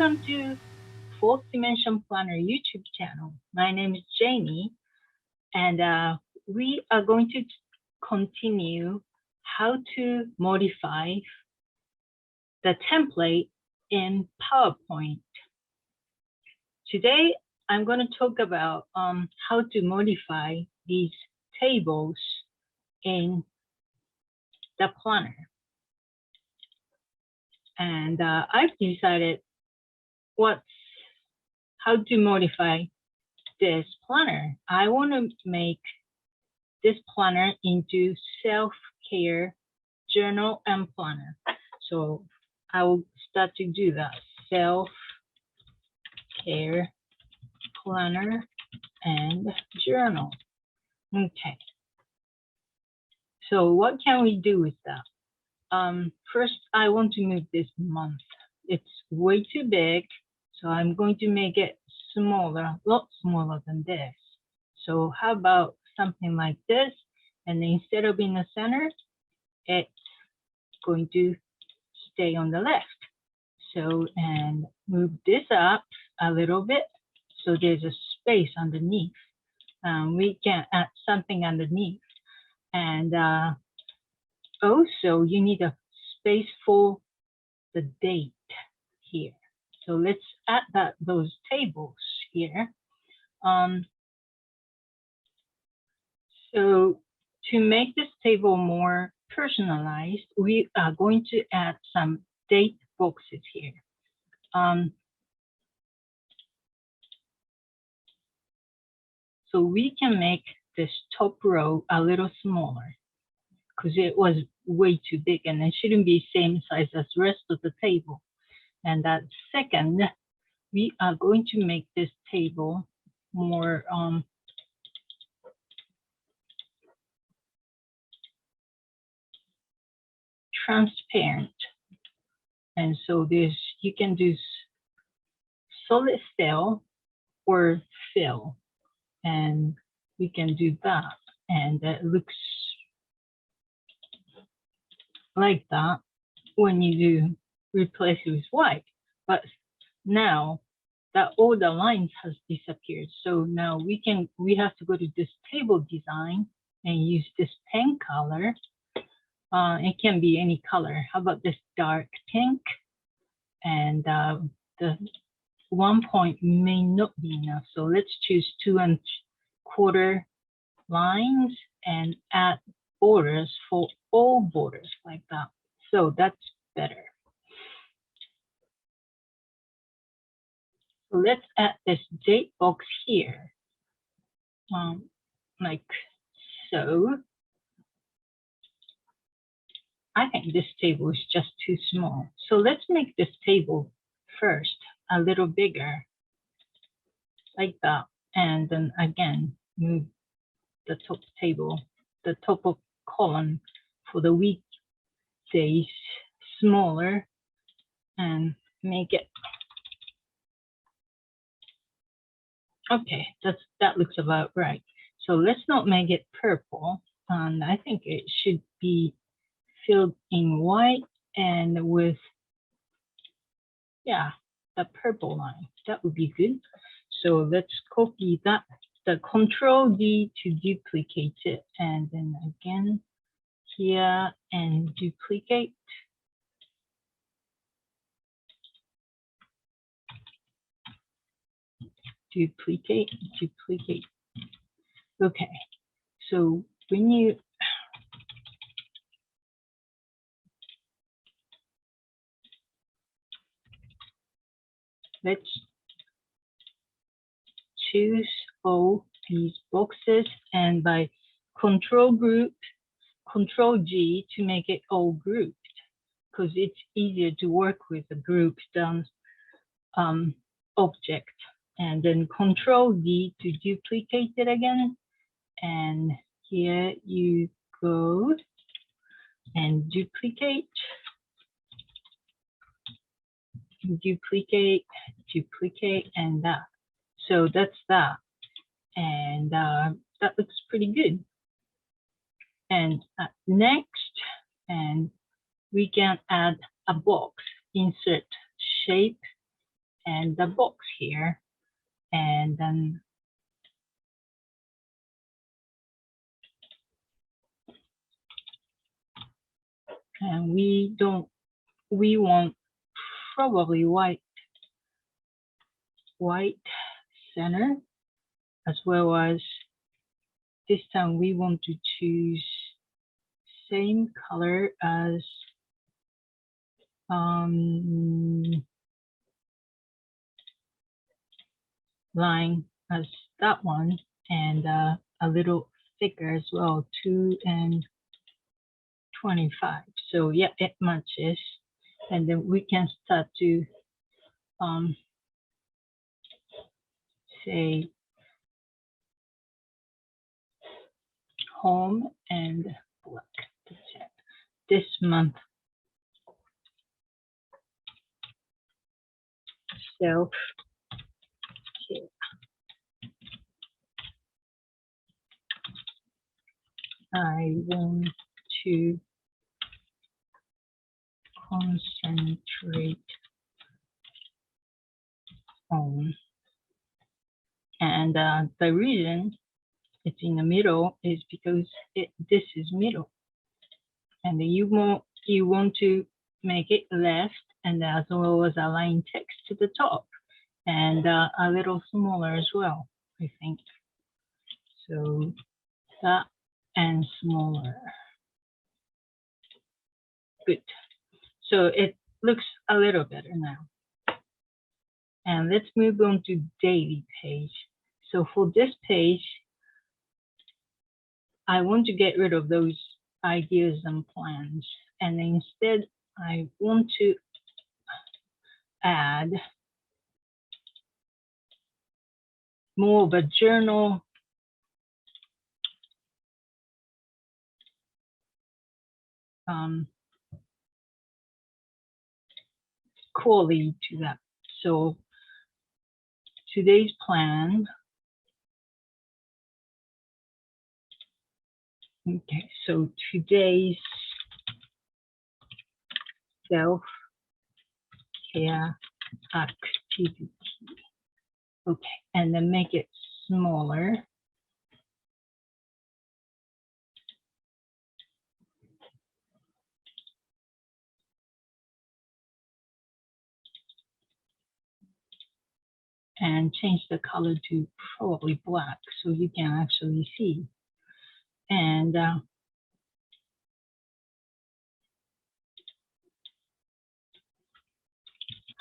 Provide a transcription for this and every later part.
Welcome to Fourth Dimension Planner YouTube channel. My name is Jamie, and we are going to continue how to modify the template in PowerPoint. Today, I'm going to talk about how to modify these tables in the planner. And I've decided how to modify this planner. I want to make this planner into self-care journal and planner. So I will start to do that. Self-care planner and journal. Okay. So what can we do with that? First, I want to move this month. It's way too big, so I'm going to make it smaller, a lot smaller than this. So how about something like this? And instead of in the center, it's going to stay on the left. So, and move this up a little bit so there's a space underneath. We can add something underneath. And also, you need a space for the date here. So let's add those tables here. So to make this table more personalized, we are going to add some date boxes here. So we can make this top row a little smaller because it was way too big and it shouldn't be same size as the rest of the table. And that second, we are going to make this table more transparent. And so you can do solid fill or fill, and we can do that. And it looks like that when you do replace it with white. But now that all the lines has disappeared. So now we have to go to this table design and use this pen color. It can be any color. How about this dark pink? And the 1 point may not be enough. So let's choose 2 1/4 lines and add borders for all borders like that. So that's better. So let's add this date box here, like so. I think this table is just too small. So let's make this table first a little bigger, like that. And then again, move the top table, the top of column for the weekdays smaller and make it. Okay, that looks about right. So let's not make it purple. And I think it should be filled in white and with, yeah, the purple line. That would be good. So let's copy that, the Control D to duplicate it. And then again here and duplicate. Duplicate. Okay, so when you let's choose all these boxes, and by Control G to make it all grouped, because it's easier to work with a grouped down object. And then Control D to duplicate it again. And here you go and duplicate, and that. So that's that. And that looks pretty good. And next, and we can add a box, insert shape, and the box here, and then we want probably white center, as well as this time we want to choose same color as line as that one, and a little thicker as well, 2 and 25. So yeah, it matches, and then we can start to say home and black. That's it. This month self care. I want to concentrate on, and the reason it's in the middle is because this is middle, and then you want to make it left, and as well as align text to the top, and a little smaller as well, I think. So that and smaller. Good. So it looks a little better now. And let's move on to daily page. So for this page, I want to get rid of those ideas and plans. And instead, I want to add more of a journal quality to that. So today's plan. Okay, so today's self-care activity. Okay, and then make it smaller. And change the color to probably black so you can actually see. And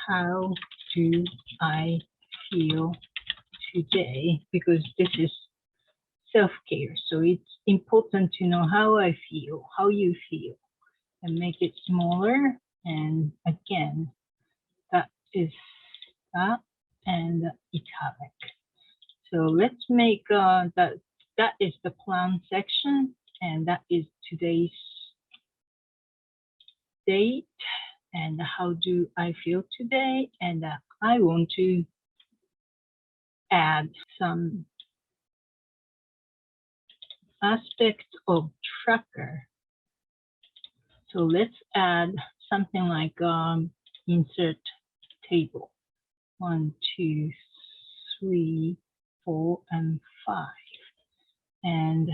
how do I feel today? Because this is self-care, so it's important to know how I feel, how you feel, and make it smaller. And again, that is that and italic. So let's make that is the plan section, and that is today's date, and how do I feel today, and I want to add some aspect of tracker. So let's add something like insert table 1, 2, 3, 4, and 5, and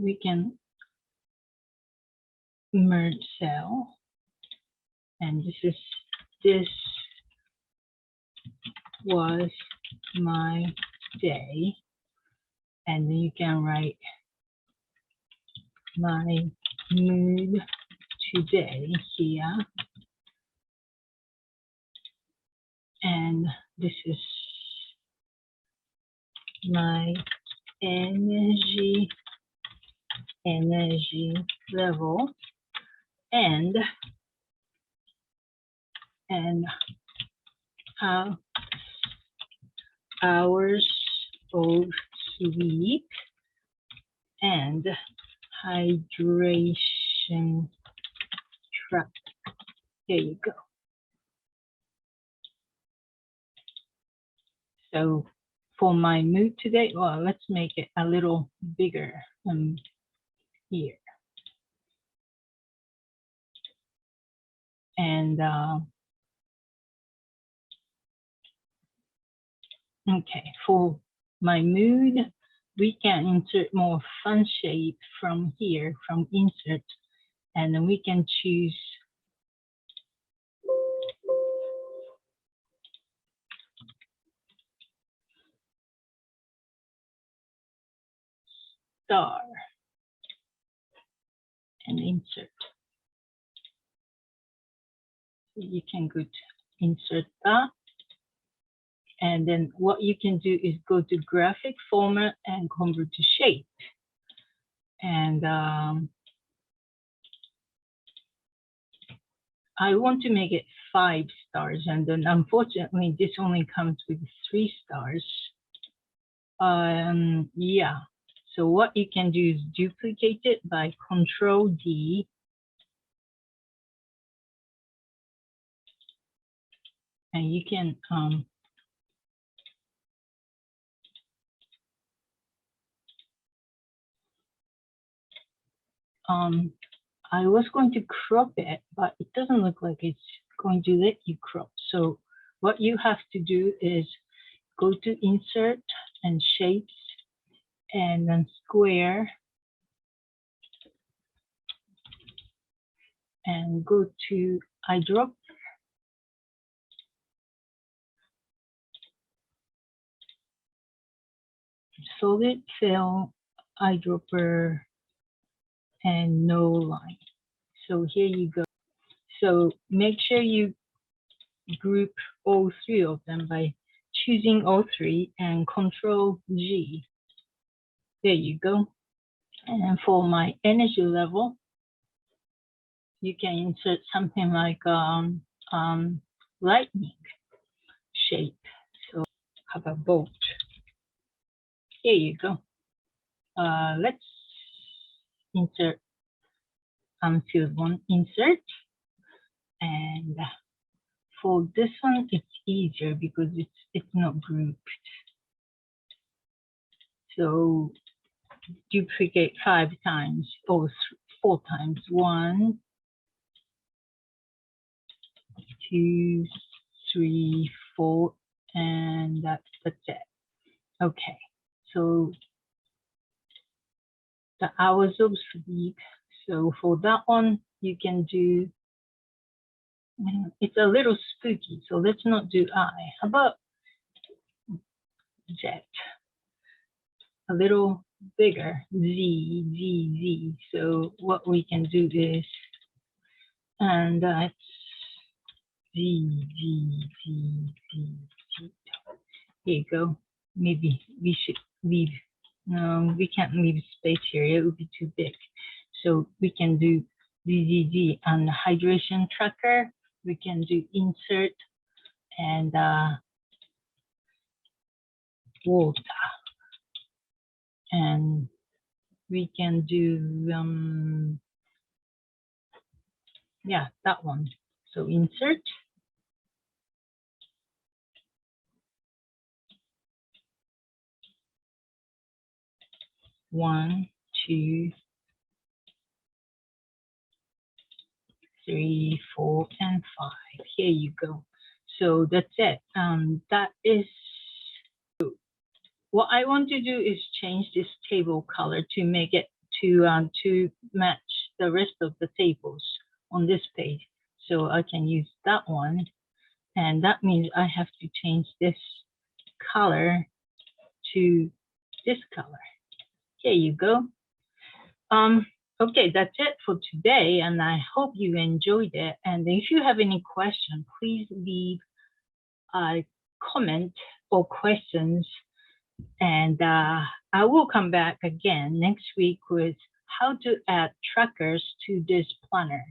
we can merge cell, and this was my day, and then you can write my mood today here, and this is my energy level, and how hours of sleep and hydration track. There you go. So for my mood today, well, let's make it a little bigger here. And okay, for my mood, we can insert more fun shape from here, from insert, and then we can choose star and insert. You can go to insert that. And then what you can do is go to graphic format and convert to shape. And I want to make it 5 stars. And then unfortunately, this only comes with 3 stars. Yeah. So what you can do is duplicate it by Control D. And you can I was going to crop it, but it doesn't look like it's going to let you crop. So what you have to do is go to Insert and Shapes, and then Square, and go to eyedropper. Solid fill, eyedropper, and no line. So here you go. So make sure you group all 3 of them by choosing all 3 and Control G. There you go. And for my energy level, you can insert something like lightning shape. So have a bolt. Here you go. Let's insert field 1, insert. And for this one, it's easier because it's not grouped. So duplicate 5 times or 4 times. 1, 2, 3, 4, and that's it. Okay, so the hours of sleep. So for that one, you can do, it's a little spooky, so let's not do I. How about Z? A little bigger, Z. So what we can do is, and that's Z. Here you go. Maybe we should leave. No, we can't leave space here. It would be too big. So we can do Z. On the hydration tracker, we can do insert and water. And we can do, yeah, that one. So insert. One, 2, 3, 4, and 5. Here you go. So that's it. That is what I want to do is change this table color to make it to match the rest of the tables on this page. So I can use that one, and that means I have to change this color to this color. Here you go. Okay, that's it for today, and I hope you enjoyed it. And if you have any questions, please leave a comment or questions, and I will come back again next week with how to add trackers to this planner.